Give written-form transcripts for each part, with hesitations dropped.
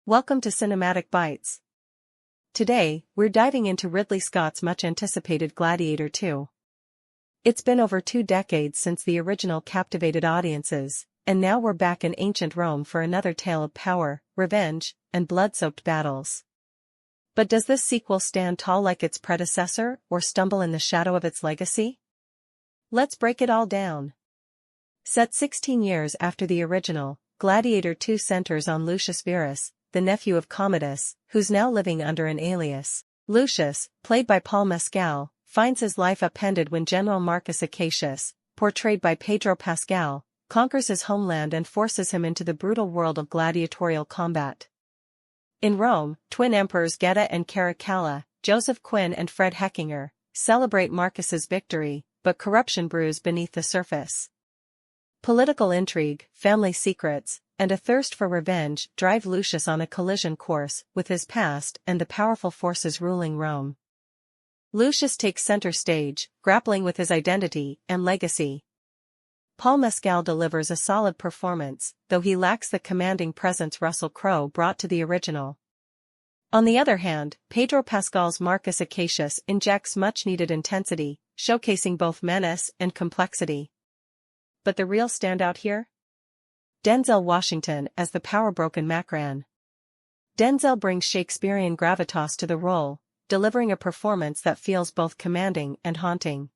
Welcome to Cinematic Bites. Today, we're diving into Ridley Scott's much-anticipated Gladiator 2. It's been over 2 decades since the original captivated audiences, and now we're back in ancient Rome for another tale of power, revenge, and blood-soaked battles. But does this sequel stand tall like its predecessor, or stumble in the shadow of its legacy? Let's break it all down. Set 16 years after the original, Gladiator 2 centers on Lucius Verus, the nephew of Commodus, who's now living under an alias. Lucius, played by Mescal, finds his life upended when General Marcus Acacius, portrayed by Pedro Pascal, conquers his homeland and forces him into the brutal world of gladiatorial combat. In Rome, twin emperors Geta and Caracalla, Joseph Quinn and Fred Heckinger, celebrate Marcus's victory, but corruption brews beneath the surface. Political intrigue, family secrets, and a thirst for revenge drive Lucius on a collision course with his past and the powerful forces ruling Rome. Lucius takes center stage, grappling with his identity and legacy. Mescal delivers a solid performance, though he lacks the commanding presence Russell Crowe brought to the original. On the other hand, Pedro Pascal's Marcus Acacius injects much-needed intensity, showcasing both menace and complexity. But the real standout here? Denzel Washington as the power-broken Macran. Denzel brings Shakespearean gravitas to the role, delivering a performance that feels both commanding and haunting.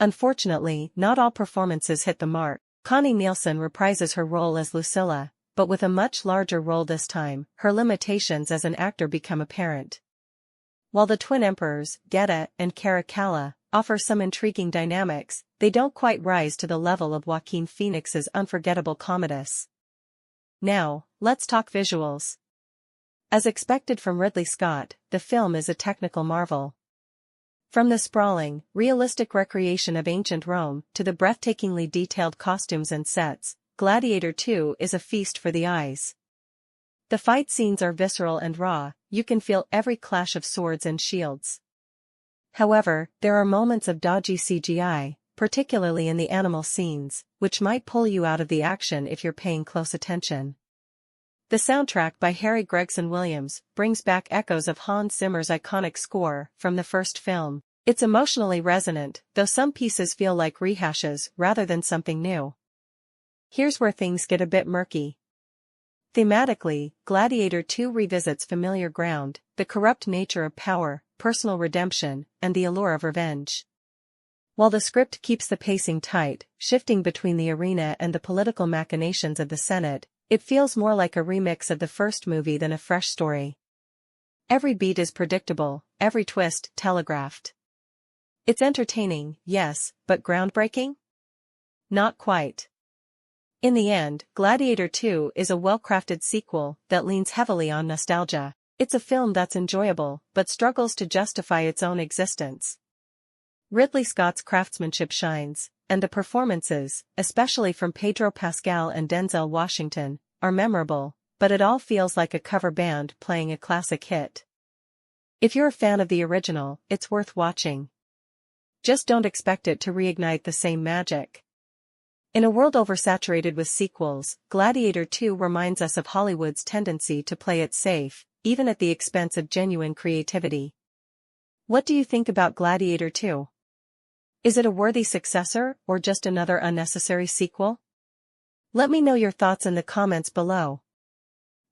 Unfortunately, not all performances hit the mark. Connie Nielsen reprises her role as Lucilla, but with a much larger role this time, her limitations as an actor become apparent. While the twin emperors, Geta and Caracalla, offer some intriguing dynamics, they don't quite rise to the level of Joaquin Phoenix's unforgettable Commodus. Now, let's talk visuals. As expected from Ridley Scott, the film is a technical marvel. From the sprawling, realistic recreation of ancient Rome to the breathtakingly detailed costumes and sets, Gladiator 2 is a feast for the eyes. The fight scenes are visceral and raw, you can feel every clash of swords and shields. However, there are moments of dodgy CGI, particularly in the animal scenes, which might pull you out of the action if you're paying close attention. The soundtrack by Harry Gregson Williams brings back echoes of Hans Zimmer's iconic score from the first film. It's emotionally resonant, though some pieces feel like rehashes rather than something new. Here's where things get a bit murky. Thematically, Gladiator 2 revisits familiar ground, the corrupt nature of power, personal redemption, and the allure of revenge. While the script keeps the pacing tight, shifting between the arena and the political machinations of the Senate, it feels more like a remix of the first movie than a fresh story. Every beat is predictable, every twist telegraphed. It's entertaining, yes, but groundbreaking? Not quite. In the end, Gladiator 2 is a well-crafted sequel that leans heavily on nostalgia. It's a film that's enjoyable, but struggles to justify its own existence. Ridley Scott's craftsmanship shines, and the performances, especially from Pedro Pascal and Denzel Washington, are memorable, but it all feels like a cover band playing a classic hit. If you're a fan of the original, it's worth watching. Just don't expect it to reignite the same magic. In a world oversaturated with sequels, Gladiator 2 reminds us of Hollywood's tendency to play it safe, even at the expense of genuine creativity. What do you think about Gladiator 2? Is it a worthy successor, or just another unnecessary sequel? Let me know your thoughts in the comments below.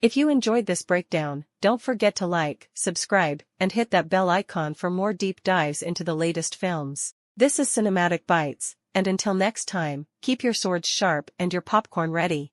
If you enjoyed this breakdown, don't forget to like, subscribe, and hit that bell icon for more deep dives into the latest films. This is Cinematic Bites, and until next time, keep your swords sharp and your popcorn ready.